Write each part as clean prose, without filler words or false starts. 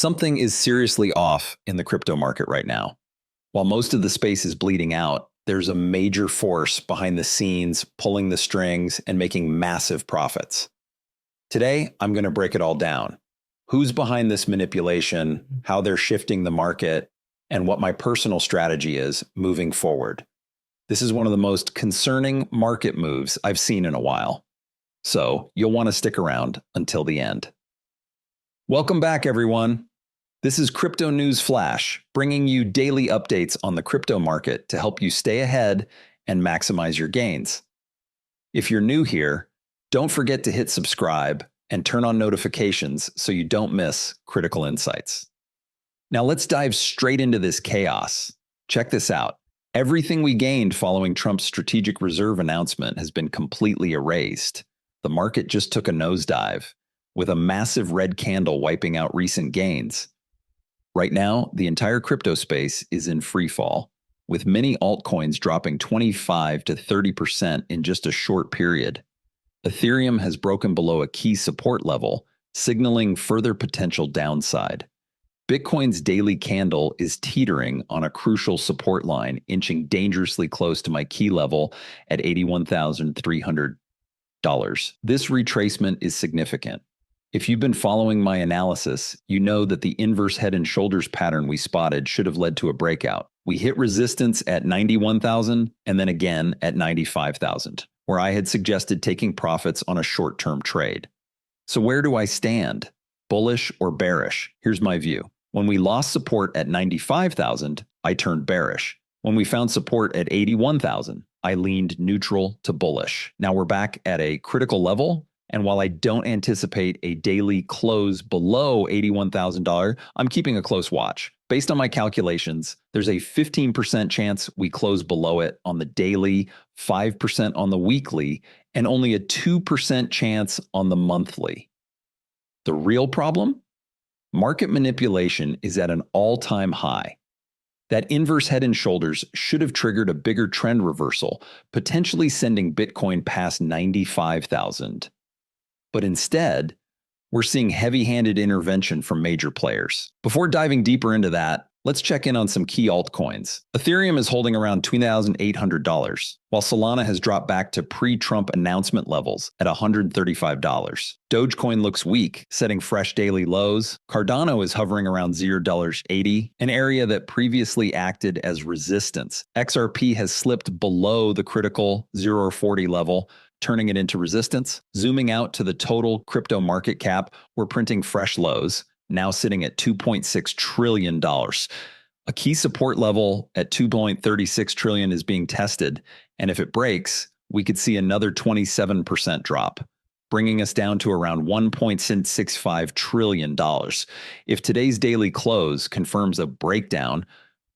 Something is seriously off in the crypto market right now. While most of the space is bleeding out, there's a major force behind the scenes pulling the strings and making massive profits. Today, I'm going to break it all down. Who's behind this manipulation, how they're shifting the market, and what my personal strategy is moving forward. This is one of the most concerning market moves I've seen in a while. So you'll want to stick around until the end. Welcome back, everyone. This is Crypto News Flash, bringing you daily updates on the crypto market to help you stay ahead and maximize your gains. If you're new here, don't forget to hit subscribe and turn on notifications so you don't miss critical insights. Now let's dive straight into this chaos. Check this out. Everything we gained following Trump's strategic reserve announcement has been completely erased. The market just took a nosedive, with a massive red candle wiping out recent gains. Right now, the entire crypto space is in free fall, with many altcoins dropping 25 to 30% in just a short period. Ethereum has broken below a key support level, signaling further potential downside. Bitcoin's daily candle is teetering on a crucial support line, inching dangerously close to my key level at $81,300. This retracement is significant. If you've been following my analysis, you know that the inverse head and shoulders pattern we spotted should have led to a breakout. We hit resistance at 91,000 and then again at 95,000, where I had suggested taking profits on a short-term trade. So where do I stand? Bullish or bearish? Here's my view. When we lost support at 95,000, I turned bearish. When we found support at 81,000, I leaned neutral to bullish. Now we're back at a critical level. And while I don't anticipate a daily close below $81,000, I'm keeping a close watch. Based on my calculations, there's a 15% chance we close below it on the daily, 5% on the weekly, and only a 2% chance on the monthly. The real problem? Market manipulation is at an all-time high. That inverse head and shoulders should have triggered a bigger trend reversal, potentially sending Bitcoin past 95,000. But instead, we're seeing heavy-handed intervention from major players. Before diving deeper into that, let's check in on some key altcoins. Ethereum is holding around $2,800, while Solana has dropped back to pre-Trump announcement levels at $135. Dogecoin looks weak, setting fresh daily lows. Cardano is hovering around $0.80, an area that previously acted as resistance. XRP has slipped below the critical 0.40 level, turning it into resistance. Zooming out to the total crypto market cap, we're printing fresh lows, now sitting at $2.6 trillion. A key support level at $2.36 trillion is being tested, and if it breaks, we could see another 27% drop, bringing us down to around $1.65 trillion. If today's daily close confirms a breakdown,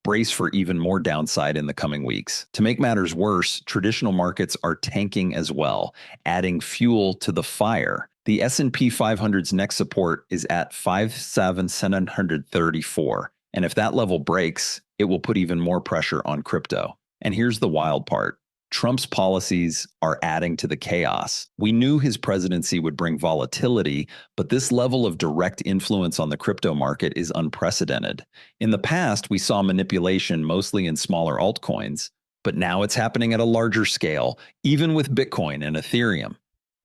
brace for even more downside in the coming weeks. To make matters worse, traditional markets are tanking as well, adding fuel to the fire. The S&P 500's next support is at 5,734, and if that level breaks, it will put even more pressure on crypto. And here's the wild part. Trump's policies are adding to the chaos. We knew his presidency would bring volatility, but this level of direct influence on the crypto market is unprecedented. In the past, we saw manipulation mostly in smaller altcoins, but now it's happening at a larger scale, even with Bitcoin and Ethereum.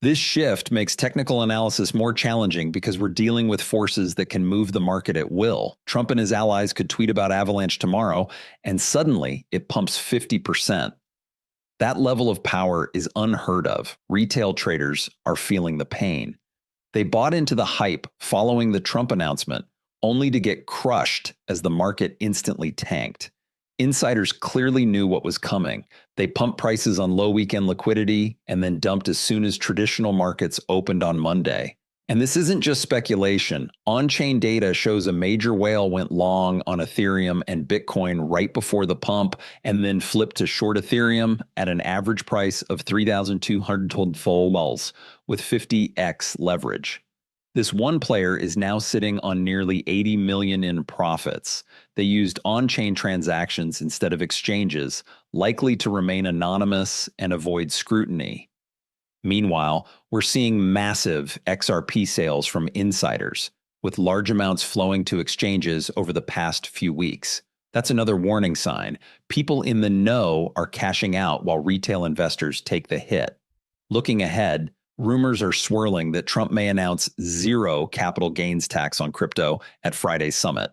This shift makes technical analysis more challenging because we're dealing with forces that can move the market at will. Trump and his allies could tweet about Avalanche tomorrow, and suddenly it pumps 50%. That level of power is unheard of. Retail traders are feeling the pain. They bought into the hype following the Trump announcement, only to get crushed as the market instantly tanked. Insiders clearly knew what was coming. They pumped prices on low weekend liquidity and then dumped as soon as traditional markets opened on Monday. And this isn't just speculation. On-chain data shows a major whale went long on Ethereum and Bitcoin right before the pump and then flipped to short Ethereum at an average price of $3,200 with 50x leverage. This one player is now sitting on nearly 80 million in profits. They used on-chain transactions instead of exchanges, likely to remain anonymous and avoid scrutiny. Meanwhile, we're seeing massive XRP sales from insiders. with large amounts flowing to exchanges over the past few weeks. That's another warning sign. People in the know are cashing out while retail investors take the hit. Looking ahead, rumors are swirling that Trump may announce zero capital gains tax on crypto at Friday's summit.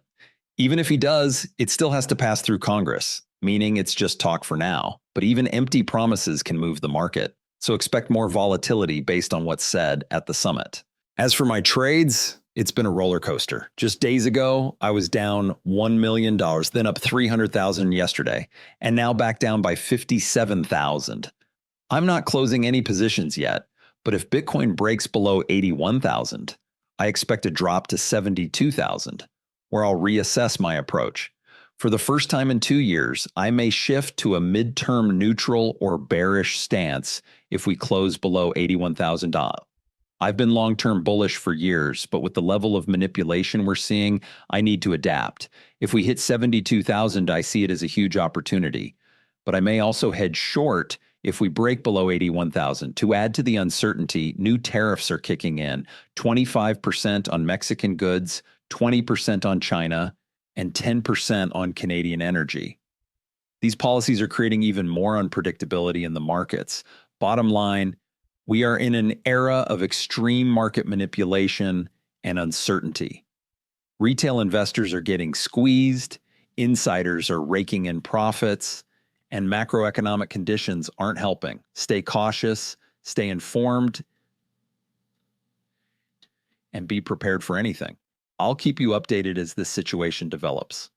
Even if he does, it still has to pass through Congress, meaning it's just talk for now. But even empty promises can move the market. So expect more volatility based on what's said at the summit. As for my trades, it's been a roller coaster. Just days ago, I was down $1 million, then up 300,000 yesterday, and now back down by 57,000. I'm not closing any positions yet, but if Bitcoin breaks below 81,000, I expect a drop to 72,000, where I'll reassess my approach. For the first time in 2 years, I may shift to a midterm neutral or bearish stance if we close below 81,000. I've been long-term bullish for years, but with the level of manipulation we're seeing, I need to adapt. If we hit 72,000, I see it as a huge opportunity. But I may also head short if we break below 81,000. To add to the uncertainty, new tariffs are kicking in, 25% on Mexican goods, 20% on China, and 10% on Canadian energy. These policies are creating even more unpredictability in the markets. Bottom line, we are in an era of extreme market manipulation and uncertainty. Retail investors are getting squeezed, insiders are raking in profits, and macroeconomic conditions aren't helping. Stay cautious, stay informed, and be prepared for anything. I'll keep you updated as this situation develops.